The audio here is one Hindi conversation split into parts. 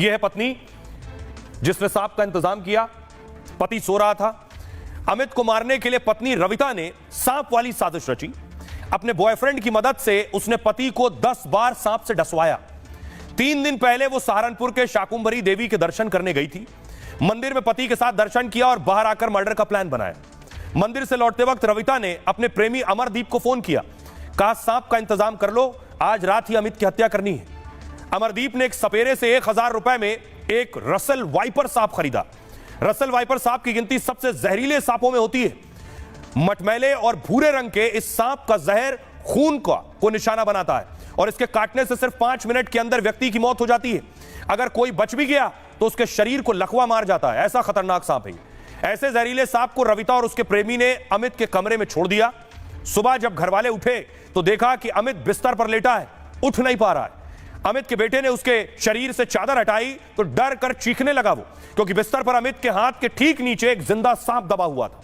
यह है पत्नी जिसने सांप का इंतजाम किया। पति सो रहा था। अमित को मारने के लिए पत्नी रविता ने सांप वाली साजिश रची। अपने बॉयफ्रेंड की मदद से उसने पति को 10 बार सांप से डसवाया। 3 दिन पहले वो सहारनपुर के शाकुंभरी देवी के दर्शन करने गई थी। मंदिर में पति के साथ दर्शन किया और बाहर आकर मर्डर का प्लान बनाया। मंदिर से लौटते वक्त रविता ने अपने प्रेमी अमरदीप को फोन किया, कहा सांप का इंतजाम कर लो, आज रात ही अमित की हत्या करनी है। अमरदीप ने एक सपेरे से 1000 रुपए में एक रसल वाइपर सांप खरीदा। रसल वाइपर सांप की गिनती सबसे जहरीले सांपों में होती है। मटमैले और भूरे रंग के इस सांप का जहर खून को निशाना बनाता है और इसके काटने से सिर्फ 5 मिनट के अंदर व्यक्ति की मौत हो जाती है। अगर कोई बच भी गया तो उसके शरीर को लकवा मार जाता है। ऐसा खतरनाक सांप है। ऐसे जहरीले सांप को रविता और उसके प्रेमी ने अमित के कमरे में छोड़ दिया। सुबह जब घरवाले उठे तो देखा कि अमित बिस्तर पर लेटा है, उठ नहीं पा रहा है। अमित के बेटे ने उसके शरीर से चादर हटाई तो डर कर चीखने लगा वो, क्योंकि बिस्तर पर अमित के हाथ के ठीक नीचे एक जिंदा सांप दबा हुआ था।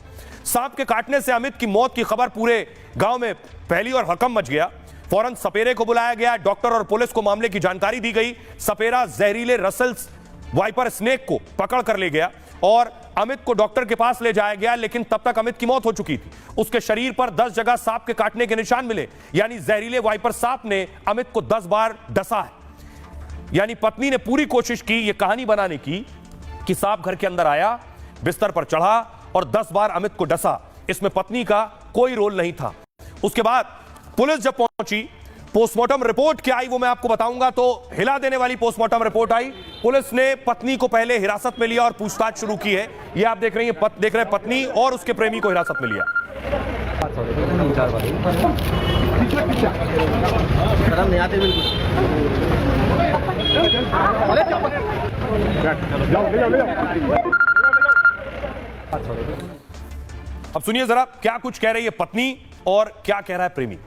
सांप के काटने से अमित की मौत की खबर पूरे गांव में फैली और हड़कंप मच गया। फौरन सपेरे को बुलाया गया। डॉक्टर और पुलिस को मामले की जानकारी दी गई। सपेरा जहरीले रसल वाइपर स्नेक को पकड़ कर ले गया और अमित को डॉक्टर के पास ले जाया गया, लेकिन तब तक अमित की मौत हो चुकी थी। उसके शरीर पर 10 जगह सांप के काटने के निशान मिले, यानी जहरीले वाइपर सांप ने अमित को 10 बार डसा है। यानी पत्नी ने पूरी कोशिश की यह कहानी बनाने की कि सांप घर के अंदर आया, बिस्तर पर चढ़ा और 10 बार अमित को डसा। इसमें पत्नी का कोई रोल नहीं था। उसके बाद पुलिस जब पहुंची, पोस्टमार्टम रिपोर्ट क्या आई वो मैं आपको बताऊंगा। तो हिला देने वाली पोस्टमार्टम रिपोर्ट आई। पुलिस ने पत्नी को पहले हिरासत में लिया और पूछताछ शुरू की है। ये आप देख रहे हैं पत्नी और उसके प्रेमी को हिरासत में लिया। अब सुनिए जरा क्या कुछ कह रही है पत्नी और क्या कह रहा है प्रेमी।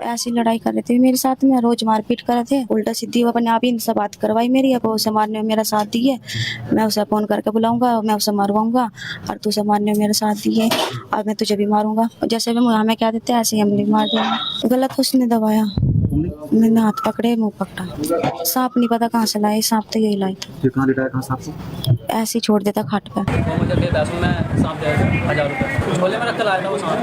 ऐसी लड़ाई कर रहे थे मेरे साथ में, रोज मारपीट कर रहे थे, उल्टा सीधी अपने आप ही इनसे बात करवाई मेरी। अब उसे मारने में मेरा साथ दिए, मैं उसे फोन करके बुलाऊंगा, मैं उसे मारवाऊंगा और तू उसे मारने में मेरा साथ दिए, अब मैं तुझे भी मारूंगा। जैसे भी हमें क्या देते हैं ऐसे ही हम भी मार देंगे। गलत उसने दबाया, मैंने हाथ पकड़े, मुंह पकड़ा। सांप नहीं पता कहाँ से लाए, सांप तो यही लाई था। कहाँ लेटा है, कहाँ सांप से? ऐसे ही छोड़ देता खाट पे। मुझे दे पैसों में सांप दे 1000 रुपये झोले में रख कर लाया था वो सांप।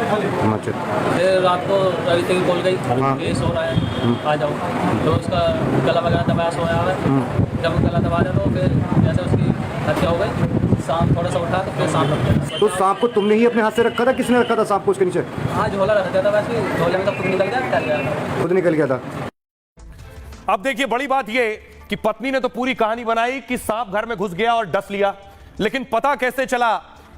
फिर रात को रविता की बोल गई ये सो रहा है आ जाओ, तो उसका गला वगैरह दबाया, सोया हुआ है। जब गला दबा दिया तो फिर जैसे उसकी हत्या हो गई। सांप थोड़ा सा उठा तो फिर सांप रख दिया। तो सांप को तुमने ही अपने हाथ से रखा था, किसने रखा था सांप को उसके नीचे? हाँ झोला रख दिया था, वैसे झोले में तो खुद निकल गया, खुद निकल गया था। अब देखिए बड़ी बात यह कि पत्नी ने तो पूरी कहानी बनाई कि सांप घर में घुस गया और डस लिया, लेकिन पता कैसे चला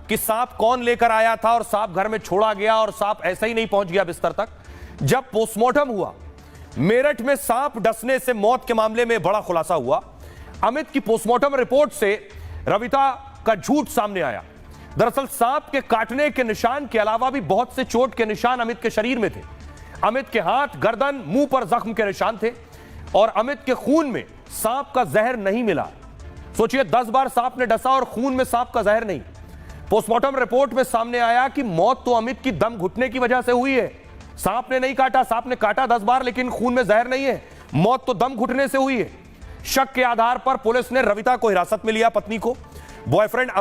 कि सांप कौन लेकर आया था और सांप घर में छोड़ा गया और सांप ऐसा ही नहीं पहुंच गया बिस्तर तक। जब पोस्टमार्टम हुआ, मेरठ में सांप डसने से मौत के मामले में बड़ा खुलासा हुआ। अमित की पोस्टमार्टम रिपोर्ट से रविता का झूठ सामने आया। दरअसल सांप के काटने के निशान के अलावा भी बहुत से चोट के निशान अमित के शरीर में थे। अमित के हाथ, गर्दन, मुंह पर जख्म के निशान थे और अमित के खून में सांप का जहर नहीं मिला। सोचिए 10 बार सांप ने डसा और खून में सांप का जहर नहीं। पोस्टमार्टम रिपोर्ट में सामने आया कि मौत तो अमित की दम घुटने की वजह से हुई है। सांप ने नहीं काटा, सांप ने काटा 10 बार लेकिन खून में जहर नहीं है। मौत तो दम घुटने से हुई है। शक के आधार पर पुलिस ने रविता को हिरासत में लिया, पत्नी को। बॉयफ्रेंड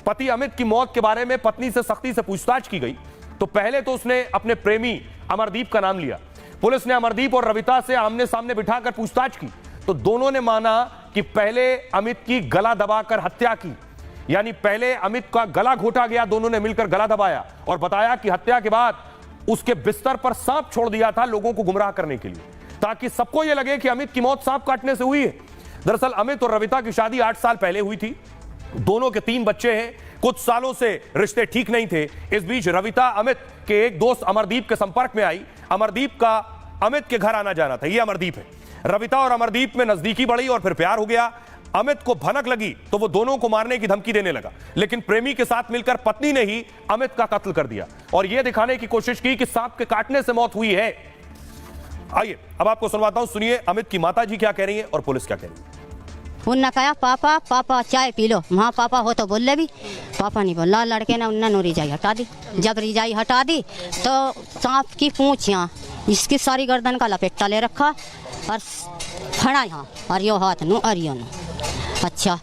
पति अमित की मौत के बारे में पत्नी से सख्ती से पूछताछ की गई तो पहले तो उसने अपने प्रेमी अमरदीप का नाम लिया। पुलिस ने अमरदीप और रविता से आमने सामने बिठाकर पूछताछ की तो दोनों ने माना कि पहले अमित की गला दबाकर हत्या की, यानी पहले अमित का गला घोटा गया, दोनों ने मिलकर गला दबाया और बताया कि हत्या के बाद उसके बिस्तर पर सांप छोड़ दिया था लोगों को गुमराह करने के लिए, ताकि सबको यह लगे कि अमित की मौत सांप काटने से हुई है। दरअसल अमित और रविता की शादी 8 साल पहले हुई थी। दोनों के 3 बच्चे हैं। कुछ सालों से रिश्ते ठीक नहीं थे। इस बीच रविता अमित के एक दोस्त अमरदीप के संपर्क में आई। अमरदीप का अमित के घर आना जाना था। यह अमरदीप है। रविता और अमरदीप में नजदीकी बढ़ी और फिर प्यार हो गया। अमित को भनक लगी तो वो दोनों को मारने की धमकी देने लगा, लेकिन प्रेमी के साथ मिलकर पत्नी ने ही अमित का कत्ल कर दिया और यह दिखाने की कोशिश की कि सांप के काटने से मौत हुई है। आइए अब आपको सुनवाता हूं, सुनिए अमित की माताजी क्या कह रही है और पुलिस क्या कह रही है। उन्ना कहा पापा पापा चाय पी लो, वहाँ पापा हो तो बोल ले भी, पापा नहीं बोला। लड़के ने उन्ना रिजाई हटा दी। जब रिजाई हटा दी तो सांप की पूंछ यहाँ इसकी सारी गर्दन का लपेटा ले रखा और फड़ा यहाँ और यो हाथ नू और यो नू। अच्छा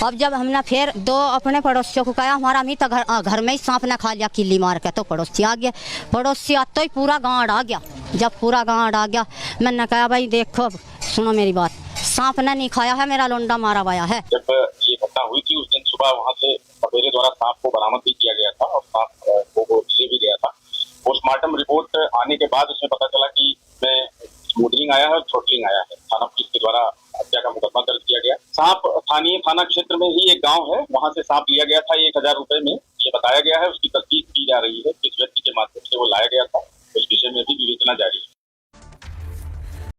अब जब हमने फिर दो अपने पड़ोसियों को कहा हमारा मी तो घर में ही सांप ने खा लिया किल्ली मार के, तो पड़ोसी आ गया। पड़ोसी आते ही पूरा गाँव आ गया। जब पूरा गाँव आ गया मैंने कहा भाई देखो सुनो मेरी बात, सांप ने नहीं खाया है, मेरा लोंडा मारा हुआ है। जब ये घटना हुई थी उस दिन सुबह वहाँ से सवेरे द्वारा सांप को बरामद भी किया गया था और सांप को ले भी गया था। पोस्टमार्टम रिपोर्ट आने के बाद उसमें पता चला कि इसमें स्मूदलिंग आया है और थ्रोटलिंग आया है। थाना पुलिस के द्वारा हत्या का मुकदमा दर्ज किया गया। सांप स्थानीय थाना क्षेत्र में ही एक गांव है, वहां से सांप लिया गया था 1000 रुपए में, ये बताया गया है। उसकी तस्दीक की जा रही है, किस व्यक्ति के माध्यम से वो लाया गया था, उस विषय में भी विवेचना जारी है।